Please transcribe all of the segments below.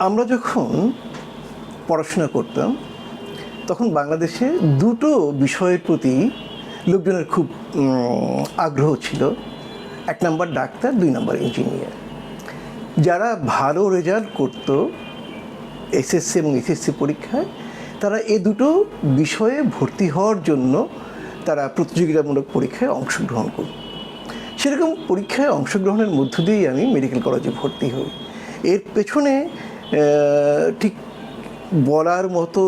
আমরা যখন পড়াশোনা করতাম তখন বাংলাদেশে দুটো বিষয়ের প্রতি লোকজনের খুব আগ্রহ ছিল। এক নাম্বার ডাক্তার, দুই নাম্বার ইঞ্জিনিয়ার। যারা ভালো রেজাল্ট করতো এসএসসি এবং এসএসসি পরীক্ষায়, তারা এ দুটো বিষয়ে ভর্তি হওয়ার জন্য তারা প্রতিযোগিতামূলক পরীক্ষায় অংশগ্রহণ করত। সেরকম পরীক্ষায় অংশগ্রহণের মধ্য দিয়েই আমি মেডিকেল কলেজে ভর্তি হই। এর পেছনে ঠিক বলার মতো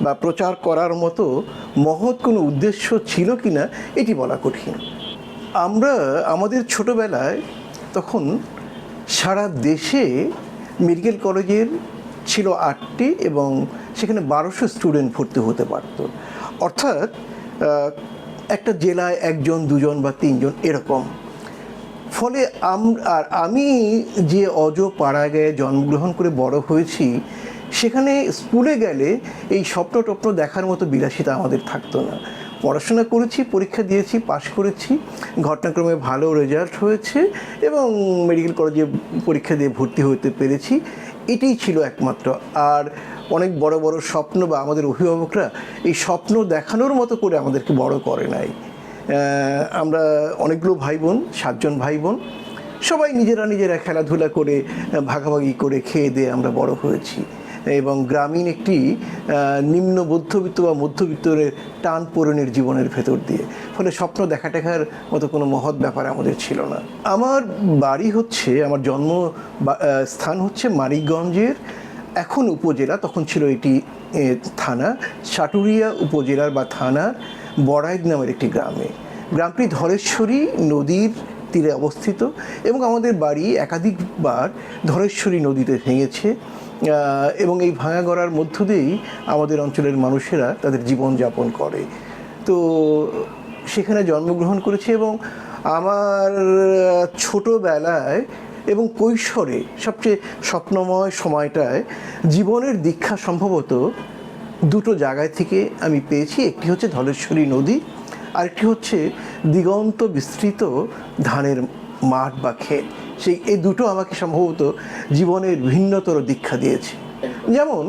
বা প্রচার করার মতো মহৎ কোনো উদ্দেশ্য ছিল কি না এটি বলা কঠিন। আমরা আমাদের ছোটোবেলায় তখন সারা দেশে মেডিকেল কলেজের ছিল 8টি এবং সেখানে 1200 স্টুডেন্ট ভর্তি হতে পারত। অর্থাৎ একটা জেলায় 1জন 2জন বা 3জন এরকম। ফলে আমি যে পাড়াগাঁয়ে জন্মগ্রহণ করে বড় হয়েছি, সেখানে স্কুলে গেলে এই স্বপ্ন টপ্ন দেখার মতো বিলাসিতা আমাদের থাকতো না। পড়াশোনা করেছি, পরীক্ষা দিয়েছি, পাশ করেছি, ঘটনাক্রমে ভালো রেজাল্ট হয়েছে এবং মেডিকেল কলেজে পরীক্ষা দিয়ে ভর্তি হতে পেরেছি। এটাই ছিল একমাত্র। আর অনেক বড় বড় স্বপ্ন বা আমাদের অভিভাবকরা এই স্বপ্ন দেখানোর মতো করে আমাদেরকে বড় করে নাই। আমরা অনেকগুলো ভাই বোন, 7জন ভাই বোন, সবাই নিজেরা খেলাধুলা করে ভাগাভাগি করে খেয়ে দিয়ে আমরা বড় হয়েছি এবং গ্রামীণ একটি নিম্ন মধ্যবিত্ত বা মধ্যবিত্তের টান পূরণের জীবনের ভেতর দিয়ে। ফলে স্বপ্ন দেখার মতো কোনো মহৎ ব্যাপার আমাদের ছিল না। আমার বাড়ি হচ্ছে, আমার জন্ম স্থান হচ্ছে মানিকগঞ্জের এখন উপজেলা, তখন ছিল এটি থানা, সাটুরিয়া উপজেলার বা থানার বড়াইদ নামের একটি গ্রামে। গ্রামটি ধলেশ্বরী নদীর তীরে অবস্থিত এবং আমাদের বাড়ি একাধিকবার ধলেশ্বরী নদীতে ভেঙেছে এবং এই ভাঙা গড়ার মধ্য দিয়েই আমাদের অঞ্চলের মানুষেরা তাদের জীবনযাপন করে। তো সেখানে জন্মগ্রহণ করেছি এবং আমার ছোটোবেলায় এবং কৈশোরে সবচেয়ে স্বপ্নময় সময়টায় জীবনের দীক্ষা সম্ভবত দুটো জায়গায় থেকে আমি পেয়েছি। একটি হচ্ছে ধলেশ্বরী নদী, আরেকটি হচ্ছে দিগন্ত বিস্তৃত ধানের মাঠ বা ক্ষেত। এই দুটো আমাকে সম্ভবত জীবনের ভিন্নতর দীক্ষা দিয়েছে। যেমন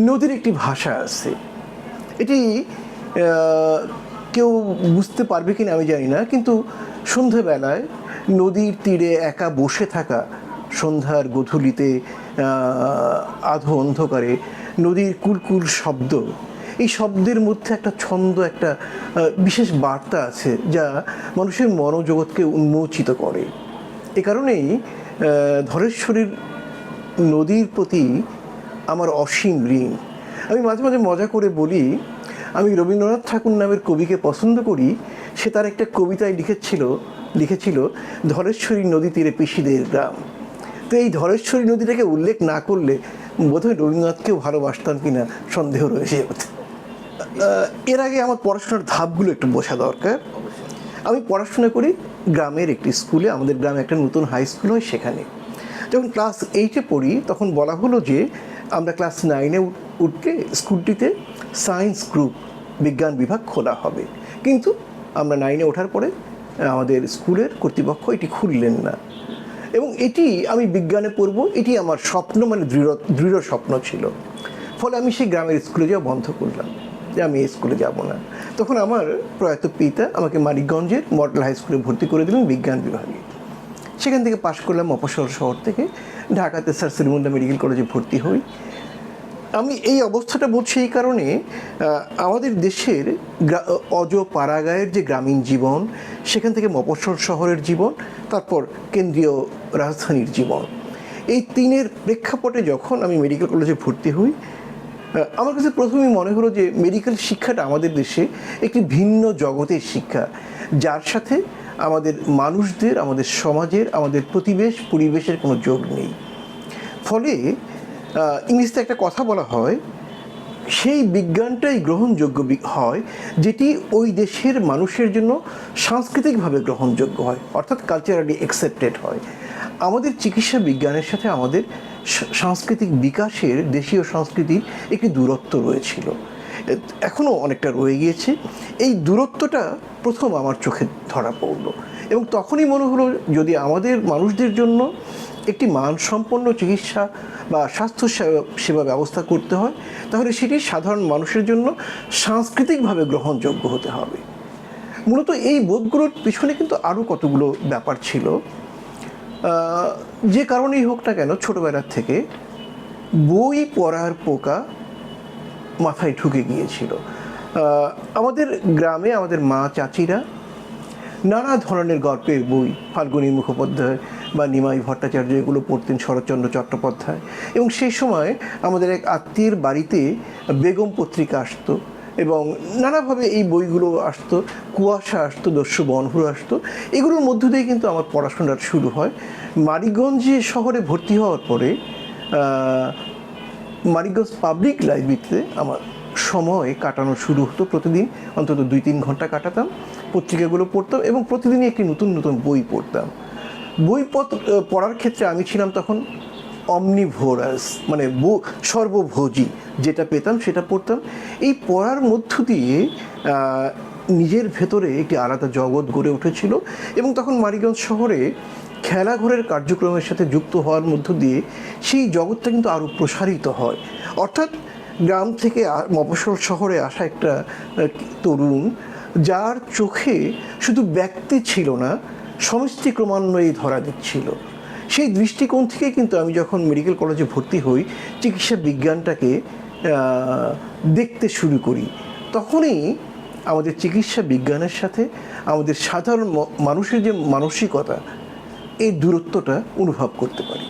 নদীর একটি ভাষা আছে, এটি কেউ বুঝতে পারবে কিনা আমি জানি না, কিন্তু সন্ধ্যাবেলায় নদীর তীরে একা বসে থাকা, সন্ধ্যার গধূলিতে আধো অন্ধকারে নদীর কুলকুল শব্দ, এই শব্দের মধ্যে একটা ছন্দ, একটা বিশেষ বার্তা আছে যা মানুষের মনোজগৎকে উন্মোচিত করে। এ কারণেই ধলেশ্বরীর নদীর প্রতি আমার অসীম ঋণ। আমি মাঝে মাঝে মজা করে বলি, আমি রবীন্দ্রনাথ ঠাকুর নামের কবিকে পছন্দ করি। সে তার একটা কবিতায় লিখেছিল ধলেশ্বরী নদী তীরে পিসিদের গ্রাম। তো এই ধলেশ্বরী নদীটাকে উল্লেখ না করলে বোধহয় রবীন্দ্রনাথকেও ভালোবাসতাম কিনা সন্দেহ রয়েছে। এর আগে আমার পড়াশোনার ধাপগুলো একটু বোঝা দরকার। আমি পড়াশোনা করি গ্রামের একটি স্কুলে। আমাদের গ্রামে একটা নতুন হাই স্কুল হয়। সেখানে যখন ক্লাস 8-এ পড়ি তখন বলা হলো যে আমরা ক্লাস 9-এ উঠলে স্কুলটিতে সায়েন্স গ্রুপ, বিজ্ঞান বিভাগ খোলা হবে। কিন্তু আমরা 9-এ ওঠার পরে আমাদের স্কুলের কর্তৃপক্ষ এটি খুললেন না এবং এটি আমি বিজ্ঞানে পড়ব, এটি আমার স্বপ্ন, মানে দৃঢ় স্বপ্ন ছিল। ফলে আমি সেই গ্রামের স্কুলে যাওয়া বন্ধ করলাম, যে আমি এই স্কুলে যাব না। তখন আমার প্রয়াত পিতা আমাকে মানিকগঞ্জের মডেল হাই স্কুলে ভর্তি করে দিলেন বিজ্ঞান বিভাগে। সেখান থেকে পাশ করলাম মফস্বল শহর থেকে, ঢাকাতে স্যার সলিমুল্লাহ মেডিকেল কলেজে ভর্তি হই। আমি এই অবস্থাটা বলছি এই কারণে, আমাদের দেশের পাড়াগাঁয়ের যে গ্রামীণ জীবন, সেখান থেকে মফস্বল শহরের জীবন, তারপর কেন্দ্রীয় রাজধানীর জীবন, এই তিনের প্রেক্ষাপটে যখন আমি মেডিকেল কলেজে ভর্তি হই, আমার কাছে প্রথমেই মনে হলো যে মেডিকেল শিক্ষাটা আমাদের দেশে একটি ভিন্ন জগতের শিক্ষা, যার সাথে আমাদের মানুষদের, আমাদের সমাজের, আমাদের পরিবেশের কোনো যোগ নেই। ফলে ইংলিশে একটা কথা বলা হয়, সেই বিজ্ঞানটাই গ্রহণযোগ্য হয় যেটি ওই দেশের মানুষের জন্য সাংস্কৃতিকভাবে গ্রহণযোগ্য হয়, অর্থাৎ কালচারালি অ্যাকসেপ্টেড হয়। আমাদের চিকিৎসা বিজ্ঞানের সাথে আমাদের সাংস্কৃতিক বিকাশের, দেশীয় সংস্কৃতির একটি দূরত্ব রয়েছিল, এখনও অনেকটা রয়ে গিয়েছে। এই দূরত্বটা প্রথম আমার চোখে ধরা পড়লো এবং তখনই মনে হলো যদি আমাদের মানুষদের জন্য একটি মানসম্পন্ন চিকিৎসা বা স্বাস্থ্য সেবা ব্যবস্থা করতে হয়, তাহলে সেটি সাধারণ মানুষের জন্য সাংস্কৃতিকভাবে গ্রহণযোগ্য হতে হবে। মূলত এই বোধগুলোর পিছনে কিন্তু আরও কতগুলো ব্যাপার ছিল। যে কারণেই হোক না কেন, ছোটোবেলার থেকে বই পড়ার পোকা মাথায় ঢুকে গিয়েছিল। আমাদের গ্রামে আমাদের মা চাচিরা নানা ধরনের গল্পের বই, ফাল্গুনী মুখোপাধ্যায় বা নিমাই ভট্টাচার্য, এগুলো পড়তেন, শরৎচন্দ্র চট্টোপাধ্যায়। এবং সেই সময় আমাদের এক আত্মীয়ের বাড়িতে বেগম পত্রিকা আসতো এবং নানাভাবে এই বইগুলো আসতো, কুয়াশা আসতো, দস্যু বনহুর আসতো। এগুলোর মধ্য দিয়ে কিন্তু আমার পড়াশোনাটা শুরু হয়। মানিকগঞ্জে শহরে ভর্তি হওয়ার পরে মানিকগঞ্জ পাবলিক লাইব্রেরিতে আমার সময় কাটানো শুরু হতো। প্রতিদিন অন্তত 2-3 ঘন্টা কাটাতাম, পত্রিকাগুলো পড়তাম এবং প্রতিদিনই একটি নতুন নতুন বই পড়তাম। পড়ার ক্ষেত্রে আমি ছিলাম তখন অমনিভোরাস, মানে সর্বভোজী, যেটা পেতাম সেটা পড়তাম। এই পড়ার মধ্য দিয়ে নিজের ভেতরে একটি আলাদা জগৎ গড়ে উঠেছিল। এবং তখন মানিকগঞ্জ শহরে খেলাঘরের কার্যক্রমের সাথে যুক্ত হওয়ার মধ্য দিয়ে সেই জগৎটা কিন্তু আরও প্রসারিত হয়। অর্থাৎ গ্রাম থেকে মফস্বল শহরে আসা একটা তরুণ, যার চোখে শুধু ব্যক্তি ছিল না, সমষ্টি ক্রমান্বয়ে ধরা দিচ্ছিল। সেই দৃষ্টিকোণ থেকে কিন্তু আমি যখন মেডিকেল কলেজে ভর্তি হই, চিকিৎসা বিজ্ঞানটাকে দেখতে শুরু করি, তখনই আমাদের চিকিৎসা বিজ্ঞানের সাথে আমাদের সাধারণ মানুষের যে মানসিকতা, এই দূরত্বটা অনুভব করতে পারি।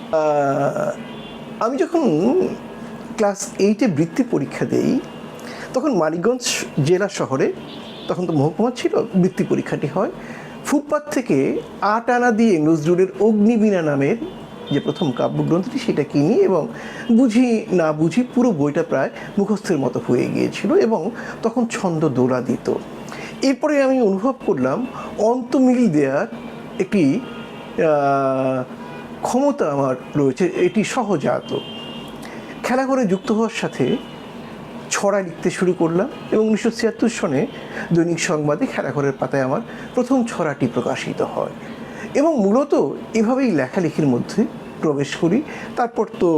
আমি যখন ক্লাস 8-এ বৃত্তি পরীক্ষা দেই, তখন মানিকগঞ্জ জেলা শহরে, তখন তো মহকুমা ছিল, বৃত্তি পরীক্ষাটি হয়। ফুটপাত থেকে 8 আনা দিয়ে নজরুলের অগ্নিবীণা নামের যে প্রথম কাব্যগ্রন্থটি, সেটা কিনি এবং বুঝি না বুঝি পুরো বইটা প্রায় মুখস্থের মতো হয়ে গিয়েছিল এবং তখন ছন্দ দোলা দিত। এরপরে আমি অনুভব করলাম অন্তমিল দেওয়ার একটি ক্ষমতা আমার রয়েছে, এটি সহজাত। খেলাঘরে যুক্ত হওয়ার সাথে ছড়া লিখতে শুরু করলাম এবং 1976 সনে দৈনিক সংবাদে খেলাঘরের পাতায় আমার প্রথম ছড়াটি প্রকাশিত হয় এবং মূলত এভাবেই লেখালেখির মধ্যে প্রবেশ করি। তারপর তো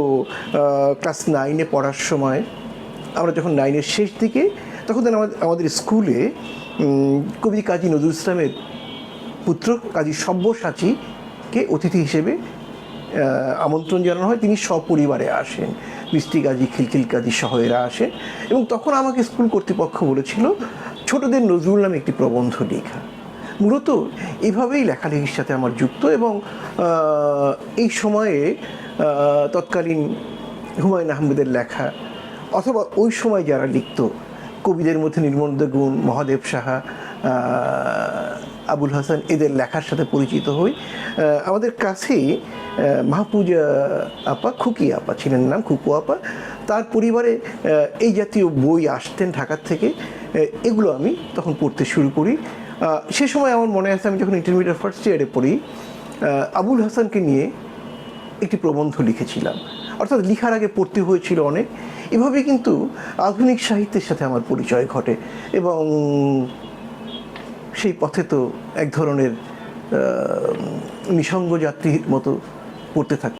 ক্লাস 9-এ পড়ার সময়, আমরা যখন 9-এর শেষ দিকে, তখন আমাদের স্কুলে কবি কাজী নজরুল ইসলামের পুত্র কাজী সব্যসাচীকে অতিথি হিসেবে আমন্ত্রণ জানানো হয়। তিনি সপরিবারে আসেন, মিষ্টি কাজী, খিলখিল কাজী সহ এরা আসেন এবং তখন আমাকে স্কুল কর্তৃপক্ষ বলেছিল ছোটদের নজরুল নামে একটি প্রবন্ধ লেখা। মূলত এভাবেই লেখালেখির সাথে আমার যুক্ত। এবং এই সময়ে তৎকালীন হুমায়ুন আহমেদের লেখা, অথবা ওই সময় যারা লিখত কবিদের মধ্যে নির্মলেন্দু গুণ, মহাদেব সাহা, আবুল হাসান, এদের লেখার সাথে পরিচিত হই। আমাদের কাছেই মাহফুজা আপা, খুকি আপা ছিলেন নাম, খুকু আপা, তার পরিবারে এই জাতীয় বই আসতেন ঢাকার থেকে। এগুলো আমি তখন পড়তে শুরু করি। সে সময় আমার মনে আছে, আমি যখন ইন্টারমিডিয়েট ফার্স্ট ইয়ারে পড়ি, আবুল হাসানকে নিয়ে একটি প্রবন্ধ লিখেছিলাম। অর্থাৎ লিখার আগে পড়তে হয়েছিল অনেক। এভাবে কিন্তু আধুনিক সাহিত্যের সাথে আমার পরিচয় ঘটে এবং সেই পথে তো এক ধরনের নিসঙ্গ যাত্রীর মতো পড়তে থাকি।